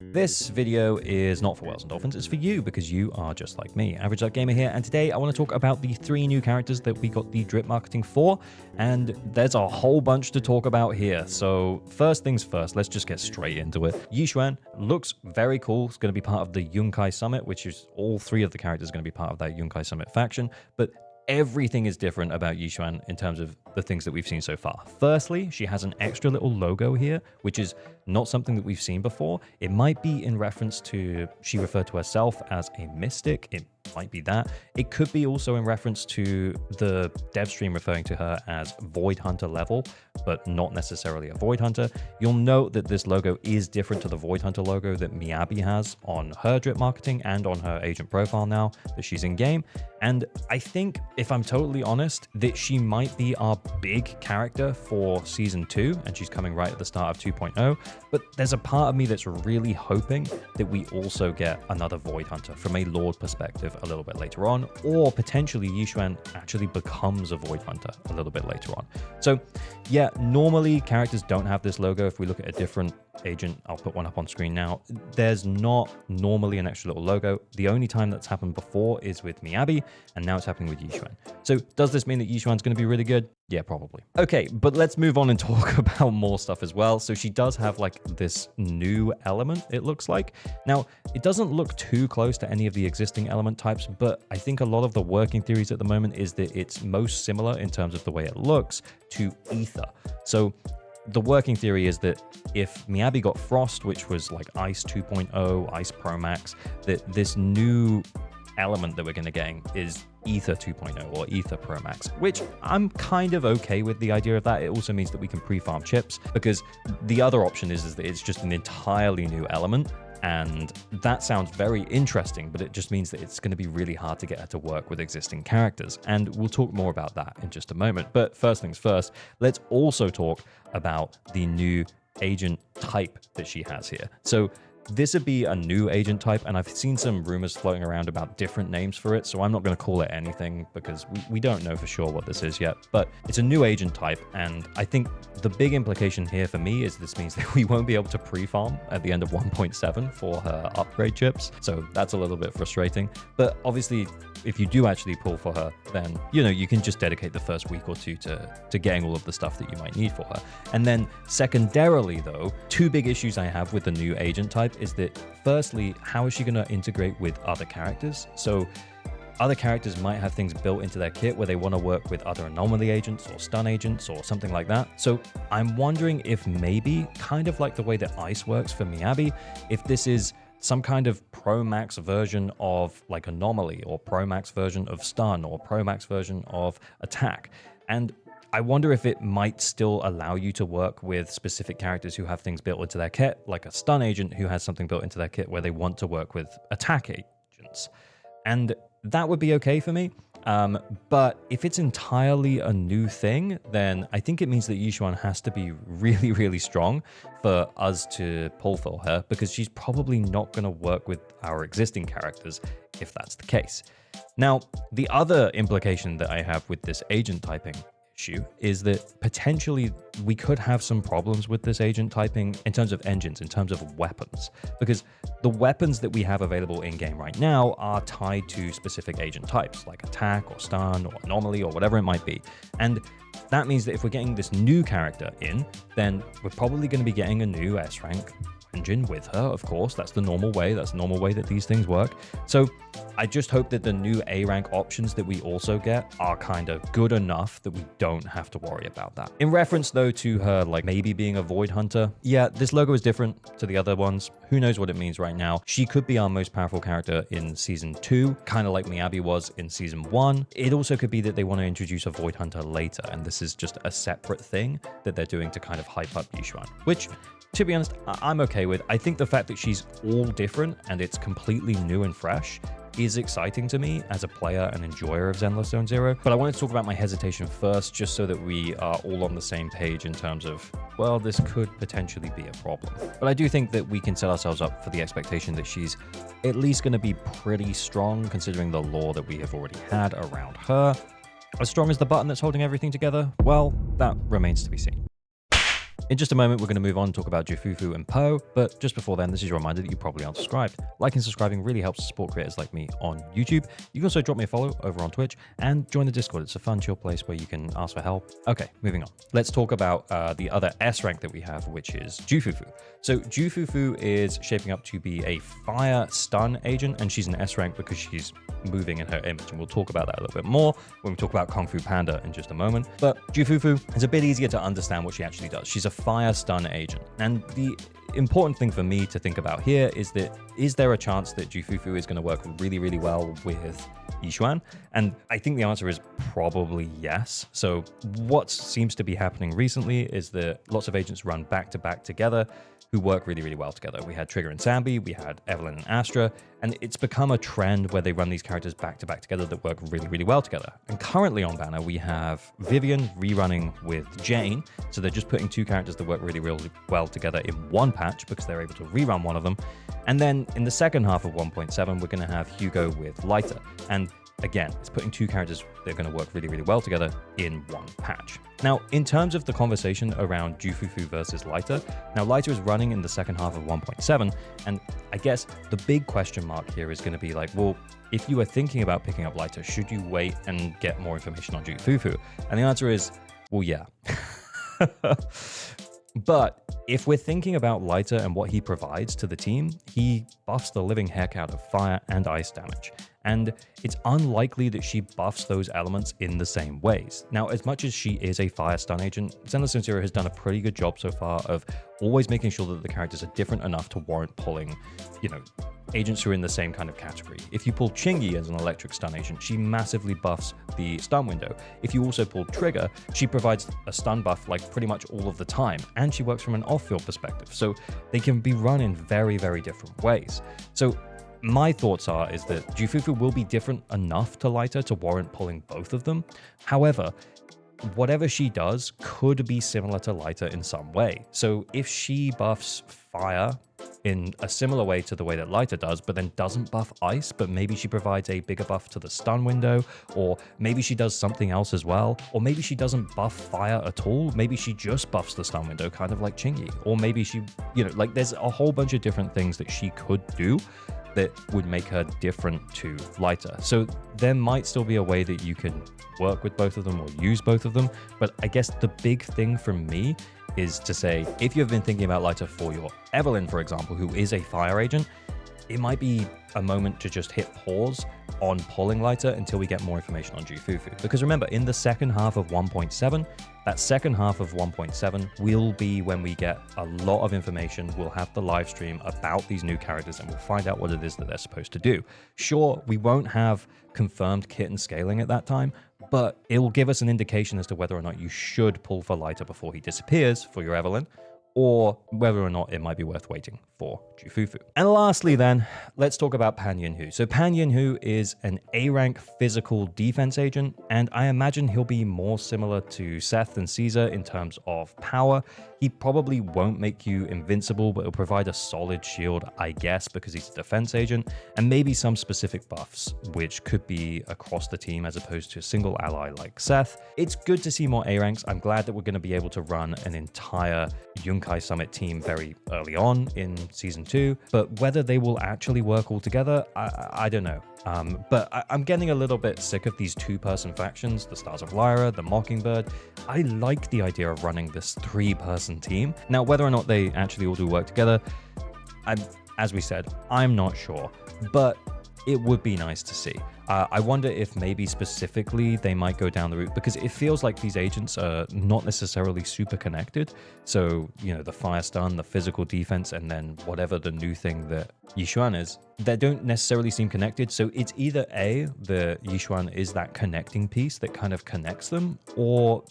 This video is not for whales and dolphins, it's for you because you are just like me. Average Duck Gamer here, and today I want to talk about the 3 new characters that we got the drip marketing for, and there's a whole bunch to talk about here. So first things first, let's just get straight into it. Yixuan looks very cool. It's going to be part of the Yunkai Summit, which is all 3 of the characters are going to be part of that Yunkai Summit faction, but everything is different about Yixuan in terms of the things that we've seen so far. Firstly, she has an extra little logo here, which is not something that we've seen before. It might be in reference to, she referred to herself as a mystic. It might be that. It could be also in reference to the dev stream referring to her as Void Hunter level, but not necessarily a Void Hunter. You'll note that this logo is different to the Void Hunter logo that Miyabi has on her drip marketing and on her agent profile now that she's in game. And I think, if I'm totally honest, that she might be our big character for Season 2, and she's coming right at the start of 2.0. But there's a part of me that's really hoping that we also get another Void Hunter from a Lord perspective a little bit later on, or potentially Yixuan actually becomes a Void Hunter a little bit later on. So yeah, normally characters don't have this logo. If we look at a different agent, I'll put one up on screen now, there's not normally an extra little logo. The only time that's happened before is with Miyabi, and now it's happening with Yixuan. So does this mean that Yixuan's going to be really good? Yeah, probably. Okay, but let's move on and talk about more stuff as well. So she does have like this new element, it looks like. Now, it doesn't look too close to any of the existing element types, but I think a lot of the working theories at the moment is that it's most similar in terms of the way it looks to Ether. So the working theory is that if Miyabi got Frost, which was like Ice 2.0, Ice Pro Max, that this new element that we're going to get is Ether 2.0 or Ether Pro Max, which I'm kind of okay with the idea of that. It also means that we can pre-farm chips, because the other option is that it's just an entirely new element. And that sounds very interesting, but it just means that it's going to be really hard to get her to work with existing characters. And we'll talk more about that in just a moment. But first things first, let's also talk about the new agent type that she has here. So this would be a new agent type, and I've seen some rumors floating around about different names for it, so I'm not going to call it anything because we don't know for sure what this is yet. But it's a new agent type, and I think the big implication here for me is this means that we won't be able to pre-farm at the end of 1.7 for her upgrade chips, so that's a little bit frustrating. But obviously, if you do actually pull for her, then, you know, you can just dedicate the first week or two to getting all of the stuff that you might need for her. And then secondarily, though, 2 big issues I have with the new agent type is that, firstly, how is she going to integrate with other characters? So other characters might have things built into their kit where they want to work with other anomaly agents or stun agents or something like that. So I'm wondering if maybe, kind of like the way that Ice works for Miyabi, if this is some kind of Pro Max version of like Anomaly, or Pro Max version of Stun, or Pro Max version of Attack. And I wonder if it might still allow you to work with specific characters who have things built into their kit, like a Stun agent who has something built into their kit where they want to work with Attack agents. And that would be okay for me. But if it's entirely a new thing, then I think it means that Yixuan has to be really, really strong for us to pull for her, because she's probably not going to work with our existing characters if that's the case. Now, the other implication that I have with this agent typing issue is that potentially we could have some problems with this agent typing in terms of engines, in terms of weapons, because the weapons that we have available in game right now are tied to specific agent types like Attack or Stun or Anomaly or whatever it might be. And that means that if we're getting this new character in, then we're probably going to be getting a new S rank engine with her, of course. That's the normal way. That's the normal way that these things work. So I just hope that the new A rank options that we also get are kind of good enough that we don't have to worry about that. In reference though to her like maybe being a Void Hunter, yeah, this logo is different to the other ones. Who knows what it means right now. She could be our most powerful character in Season 2, kind of like Miyabi was in Season 1. It also could be that they want to introduce a Void Hunter later, and this is just a separate thing that they're doing to kind of hype up Yixuan, which, to be honest, I'm okay with. I think the fact that she's all different and it's completely new and fresh is exciting to me as a player and enjoyer of Zenless Zone Zero. But I wanted to talk about my hesitation first, just so that we are all on the same page in terms of, well, this could potentially be a problem. But I do think that we can set ourselves up for the expectation that she's at least going to be pretty strong, considering the lore that we have already had around her. As strong as the button that's holding everything together? Well, that remains to be seen. In just a moment, we're going to move on and talk about Jufufu and Po, but just before then, this is your reminder that you probably aren't subscribed. Liking and subscribing really helps support creators like me on YouTube. You can also drop me a follow over on Twitch and join the Discord. It's a fun, chill place where you can ask for help. Okay, moving on. Let's talk about the other S rank that we have, which is Jufufu. So Jufufu is shaping up to be a fire stun agent, and she's an S rank because she's moving in her image, and we'll talk about that a little bit more when we talk about Kung Fu Panda in just a moment. But Jufufu is a bit easier to understand what she actually does. She's a fire stun agent, and the important thing for me to think about here is that is there a chance that Jufufu is going to work really, really well with Yixuan? And I think the answer is probably yes. So what seems to be happening recently is that lots of agents run back to back together who work really, really well together. We had Trigger and Sambi, we had Evelyn and Astra, and it's become a trend where they run these characters back to back together that work really, really well together. And currently on Banner, we have Vivian rerunning with Jane. So they're just putting two characters that work really, really well together in one patch because they're able to rerun one of them. And then in the second half of 1.7, we're going to have Hugo with Lighter. And again, it's putting two characters that are going to work really, really well together in one patch. Now, in terms of the conversation around Jufufu versus Lighter, now Lighter is running in the second half of 1.7, and I guess the big question mark here is going to be like, well, if you are thinking about picking up Lighter, should you wait and get more information on Jufufu? And the answer is, well, yeah. But if we're thinking about Lighter and what he provides to the team, he buffs the living heck out of fire and ice damage. And it's unlikely that she buffs those elements in the same ways. Now, as much as she is a fire stun agent, Zenless Zero has done a pretty good job so far of always making sure that the characters are different enough to warrant pulling, agents who are in the same kind of category. If you pull Chingy as an electric stun agent, she massively buffs the stun window. If you also pull Trigger, she provides a stun buff like pretty much all of the time, and she works from an off-field perspective. So they can be run in very, very different ways. So my thoughts is that Jufufu will be different enough to Lighter to warrant pulling both of them. However, whatever she does could be similar to Lighter in some way. So if she buffs fire in a similar way to the way that Lighter does, but then doesn't buff ice, but maybe she provides a bigger buff to the stun window, or maybe she does something else as well, or maybe she doesn't buff fire at all, maybe she just buffs the stun window, kind of like Chingy, or maybe she, there's a whole bunch of different things that she could do that would make her different to Lighter. So there might still be a way that you can work with both of them or use both of them, but I guess the big thing from me is to say, if you've been thinking about Lighter for your Evelyn, for example, who is a fire agent, it might be a moment to just hit pause on pulling Lighter until we get more information on Jufufu. Because remember, in the second half of 1.7, that second half of 1.7 will be when we get a lot of information. We'll have the live stream about these new characters and we'll find out what it is that they're supposed to do. Sure, we won't have confirmed kit and scaling at that time, but it will give us an indication as to whether or not you should pull for Lighter before he disappears for your Evelyn, or whether or not it might be worth waiting for Jufufu. And lastly then, let's talk about Pan Yinhu. So Pan Yinhu is an A-rank physical defense agent, and I imagine he'll be more similar to Seth and Caesar in terms of power. He probably won't make you invincible, but he'll provide a solid shield, I guess, because he's a defense agent, and maybe some specific buffs, which could be across the team as opposed to a single ally like Seth. It's good to see more A-ranks. I'm glad that we're going to be able to run an entire Yunkai Summit team very early on in Season 2, but whether they will actually work all together, I don't know. But I'm getting a little bit sick of these two-person factions, the Stars of Lyra, the Mockingbird. I like the idea of running this three-person team. Now, whether or not they actually all do work together, as we said, I'm not sure, but it would be nice to see. I wonder if maybe specifically they might go down the route, because it feels like these agents are not necessarily super connected. So, the fire stun, the physical defense, and then whatever the new thing that Yixuan is, they don't necessarily seem connected. So it's either A, the Yixuan is that connecting piece that kind of connects them, or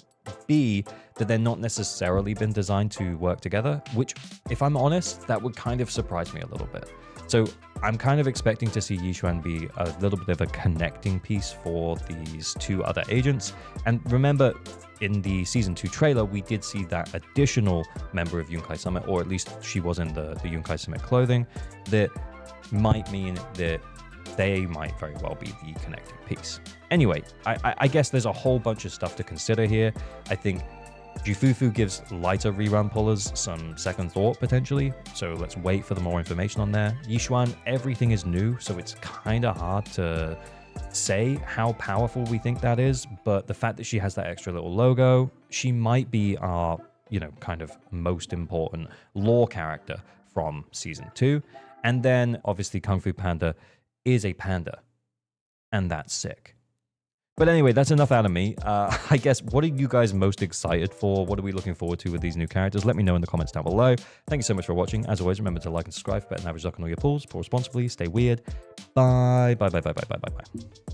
B, that they're not necessarily been designed to work together, which, if I'm honest, that would kind of surprise me a little bit. So I'm kind of expecting to see Yixuan be a little bit of a connecting piece for these two other agents. And remember, in the Season 2 trailer, we did see that additional member of Yunkai Summit, or at least she was in the Yunkai Summit clothing, that might mean that they might very well be the connecting piece. Anyway, I guess there's a whole bunch of stuff to consider here. I think Jufufu gives lighter rerun pullers some second thought potentially, so let's wait for the more information on there. Yixuan, everything is new, so it's kind of hard to say how powerful we think that is, but the fact that she has that extra little logo, she might be our, you know, kind of most important lore character from season 2. And then obviously Kung Fu Panda is a panda, and that's sick. But anyway, that's enough out of me. I guess, what are you guys most excited for? What are we looking forward to with these new characters? Let me know in the comments down below. Thank you so much for watching. As always, remember to like and subscribe for better than average luck on all your pulls. Pour responsibly, stay weird. Bye, bye, bye, bye, bye, bye, bye, bye.